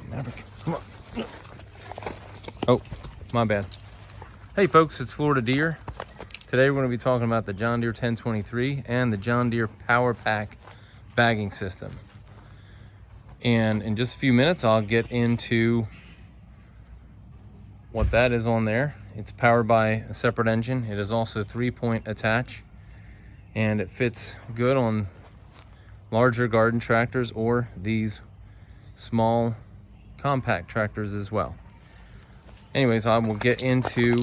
Maverick, come on. Oh, my bad. Hey folks, it's Florida Deere. Today we're going to be talking about the John Deere 1023 and the John Deere Power Pack bagging system. And in just a few minutes, I'll get into what that is on there. It's powered by a separate engine. It is also 3-point attach, and it fits good on larger garden tractors or these small compact tractors as well. Anyways, I will get into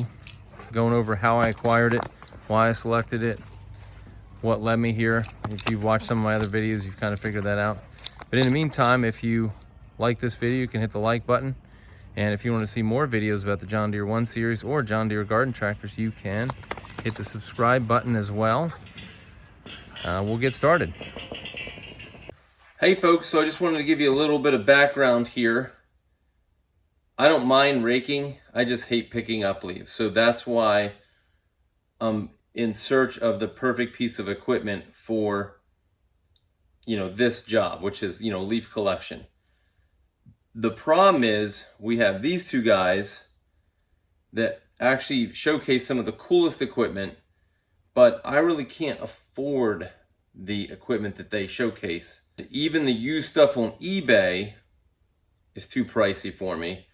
going over how I acquired it, why I selected it, what led me here. If you've watched some of my other videos, you've kind of figured that out. But in the meantime, if you like this video, you can hit the like button. And if you want to see more videos about the John Deere 1 Series or John Deere garden tractors, you can hit the subscribe button as well. We'll get started. Hey folks, so I just wanted to give you a little bit of background here. I don't mind raking, I just hate picking up leaves. So that's why I'm in search of the perfect piece of equipment for, this job, which is, leaf collection. The problem is we have these two guys that actually showcase some of the coolest equipment, but I really can't afford the equipment that they showcase. Even the used stuff on eBay is too pricey for me.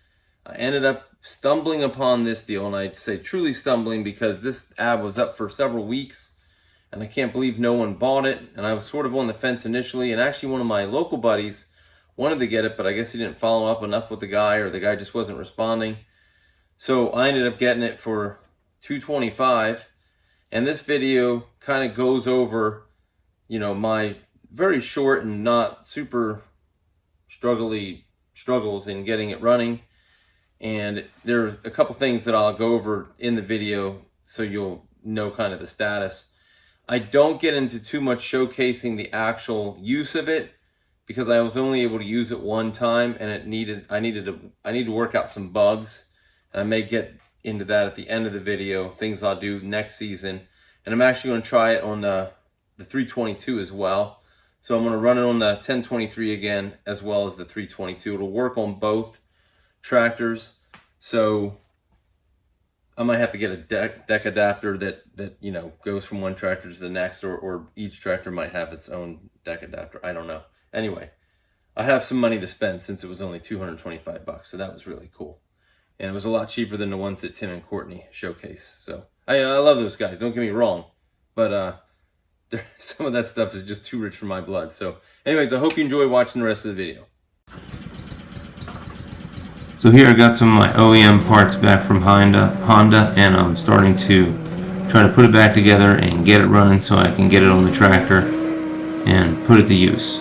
I ended up stumbling upon this deal, and I'd say truly stumbling because this ad was up for several weeks and I can't believe no one bought it. And I was sort of on the fence initially, and actually one of my local buddies wanted to get it, but I guess he didn't follow up enough with the guy, or the guy just wasn't responding. So I ended up getting it for $225, and this video kind of goes over, my very short and not super struggles in getting it running. And there's a couple things that I'll go over in the video so you'll know kind of the status. I don't get into too much showcasing the actual use of it because I was only able to use it one time, and I need to work out some bugs. And I may get into that at the end of the video, things I'll do next season. And I'm actually going to try it on the 322 as well. So I'm going to run it on the 1023 again as well as the 322. It'll work on both tractors, so I might have to get a deck adapter that goes from one tractor to the next, or each tractor might have its own deck adapter. I don't know. Anyway, I have some money to spend since it was only $225, so that was really cool, and it was a lot cheaper than the ones that Tim and Courtney showcase. So I love those guys, don't get me wrong, but some of that stuff is just too rich for my blood. So anyways, I hope you enjoy watching the rest of the video. So here I got some of my OEM parts back from Honda, and I'm starting to try to put it back together and get it running so I can get it on the tractor and put it to use.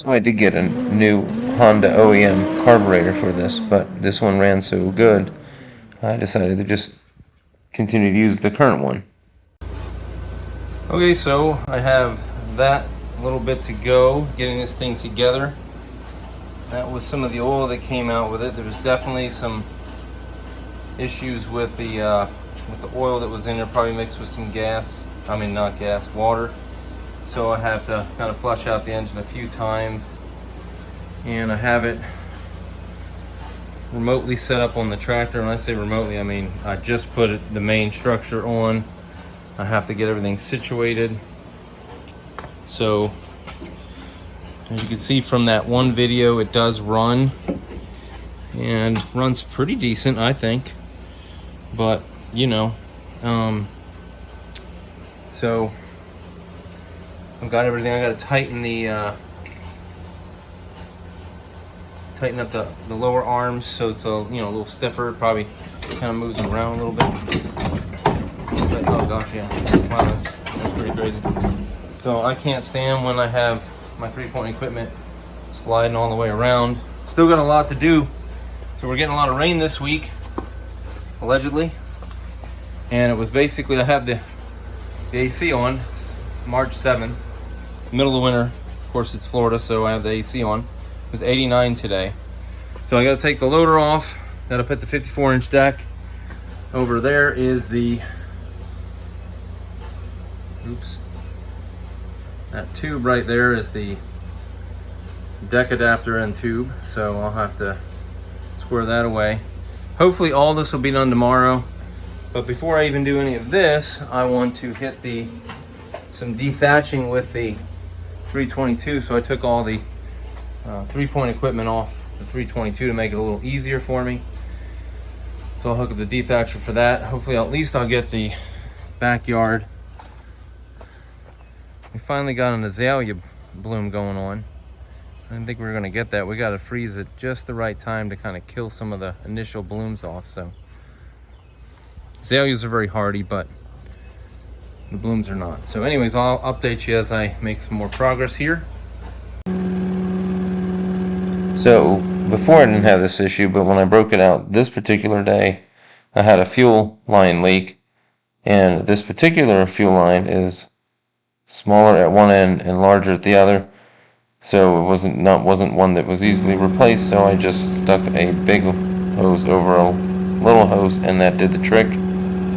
So I did get a new Honda OEM carburetor for this, but this one ran so good I decided to just continue to use the current one. Okay, so I have that a little bit to go getting this thing together. That was some of the oil that came out with it. There was definitely some issues with the oil that was in there, probably mixed with some water. So I have to kind of flush out the engine a few times, and I have it remotely set up on the tractor. When I say remotely, I mean I just put the main structure on. I have to get everything situated. So as you can see from that one video, it does run, and runs pretty decent, I think. But so I've got everything. I got to tighten up the lower arms so it's a little stiffer. Probably kind of moves them around a little bit. But, oh gosh, yeah, wow, that's pretty crazy. So I can't stand when I have my 3-point equipment sliding all the way around. Still got a lot to do. So we're getting a lot of rain this week, allegedly. And it was basically, I have the AC on. It's March 7th, middle of winter. Of course, it's Florida, so I have the AC on. It was 89 today. So I got to take the loader off. Got to put the 54-inch deck. Over there is the, that tube right there is the deck adapter and tube, so I'll have to square that away. Hopefully all this will be done tomorrow. But before I even do any of this, I want to hit some dethatching with the 322. So I took all the 3-point equipment off the 322 to make it a little easier for me. So I'll hook up the dethatcher for that. Hopefully at least I'll get the backyard. We finally got an azalea bloom going on. I didn't think we were gonna get that. We gotta freeze it just the right time to kind of kill some of the initial blooms off. So azaleas are very hardy, but the blooms are not. So anyways, I'll update you as I make some more progress here. So before I didn't have this issue, but when I broke it out this particular day, I had a fuel line leak, and this particular fuel line is smaller at one end and larger at the other. So it wasn't one that was easily replaced, so I just stuck a big hose over a little hose, and that did the trick.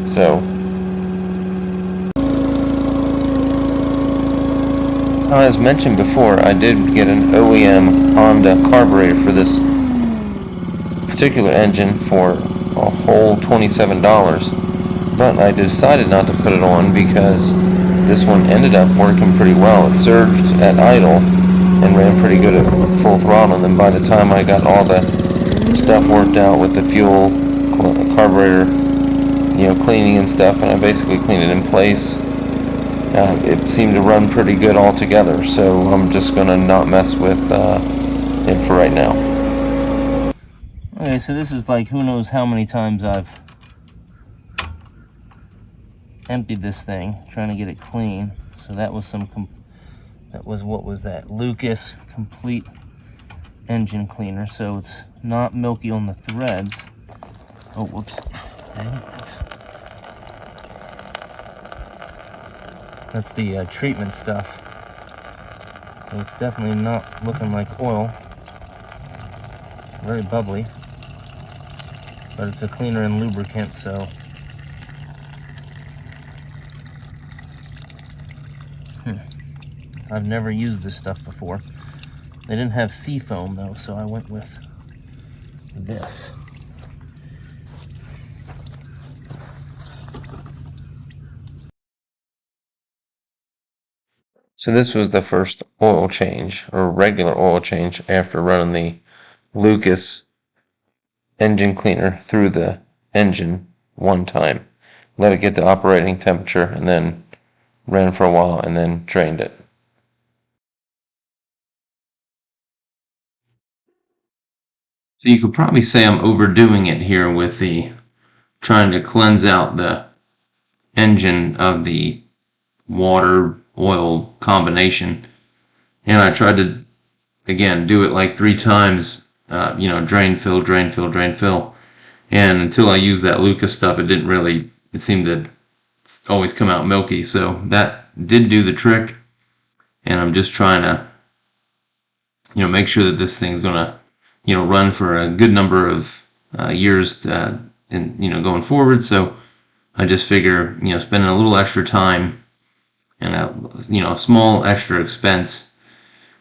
So as mentioned before, I did get an OEM Honda carburetor for this particular engine for a whole $27, but I decided not to put it on because this one ended up working pretty well. It surged at idle and ran pretty good at full throttle, and then by the time I got all the stuff worked out with the fuel, carburetor, cleaning and stuff, and I basically cleaned it in place, it seemed to run pretty good altogether. So I'm just gonna not mess with it for right now. Okay, so this is like who knows how many times I've emptied this thing trying to get it clean. So that was what was that? Lucas Complete Engine Cleaner. So it's not milky on the threads. Oh, whoops. That's the treatment stuff. So it's definitely not looking like oil. Very bubbly. But it's a cleaner and lubricant, so I've never used this stuff before. They didn't have seafoam though, so I went with this. So this was the first oil change, or regular oil change, after running the Lucas engine cleaner through the engine one time. Let it get to operating temperature, and then ran for a while, and then drained it. So you could probably say I'm overdoing it here with the trying to cleanse out the engine of the water oil combination, and I tried to again do it like 3 times, drain, fill, drain, fill, drain, fill, and until I used that Lucas stuff, it seemed to always come out milky. So that did do the trick, and I'm just trying to make sure that this thing's gonna run for a good number of years going forward. So I just figure spending a little extra time and a small extra expense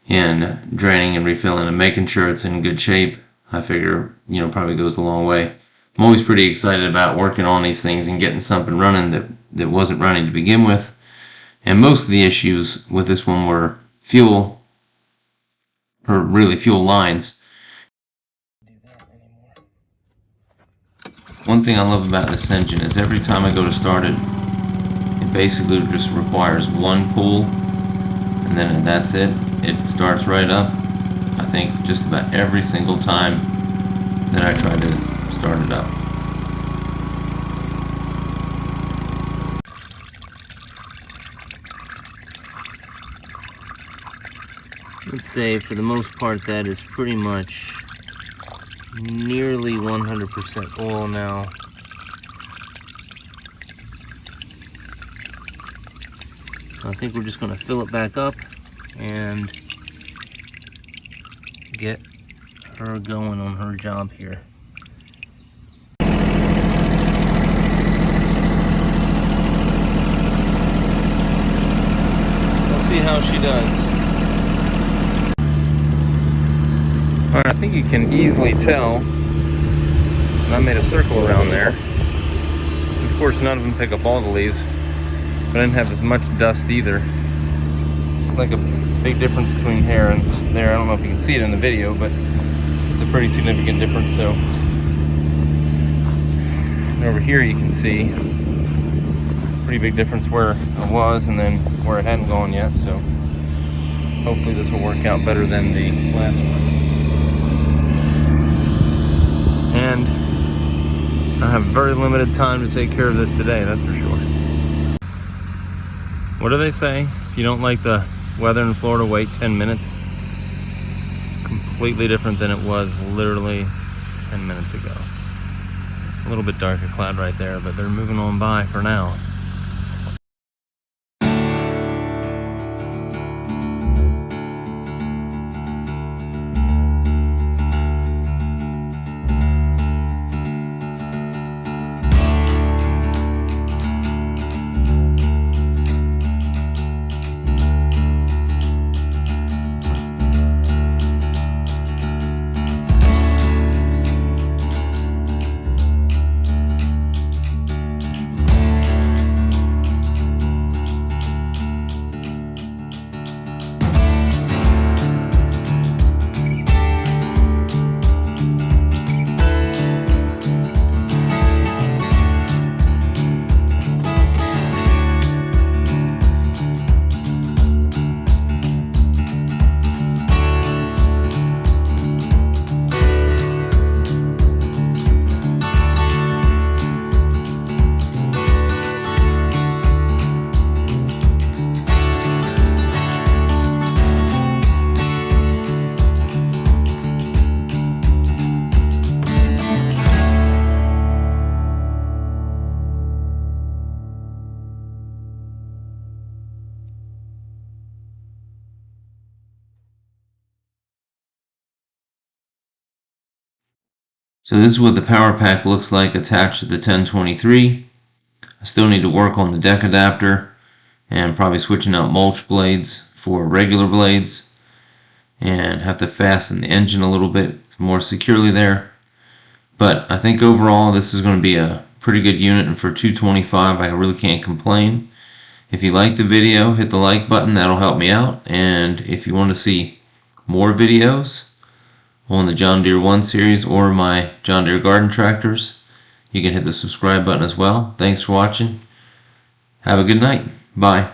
in draining and refilling and making sure it's in good shape, I figure probably goes a long way. I'm always pretty excited about working on these things and getting something running that wasn't running to begin with. And most of the issues with this one were fuel lines. One thing I love about this engine is every time I go to start it, it basically just requires one pull, and then that's it. It starts right up. I think just about every single time that I try to start it up. Let's say for the most part that is pretty much nearly 100% oil now. I think we're just going to fill it back up and get her going on her job here. We'll see how she does. Alright, I think you can easily tell, and I made a circle around there. Of course, none of them pick up all the leaves, but I didn't have as much dust either. It's like a big difference between here and there. I don't know if you can see it in the video, but it's a pretty significant difference. So, and over here you can see pretty big difference where it was and then where it hadn't gone yet. So hopefully this will work out better than the last one. And I have very limited time to take care of this today, that's for sure. What do they say? If you don't like the weather in Florida, wait 10 minutes. Completely different than it was literally 10 minutes ago. It's a little bit darker cloud right there, but they're moving on by for now. So this is what the power pack looks like attached to the 1023. I still need to work on the deck adapter and probably switching out mulch blades for regular blades, and have to fasten the engine a little bit more securely there. But I think overall this is going to be a pretty good unit, and for $225 I really can't complain. If you liked the video, hit the like button, that'll help me out. And if you want to see more videos on the John Deere 1 series or my John Deere garden tractors, you can hit the subscribe button as well. Thanks for watching. Have a good night. Bye.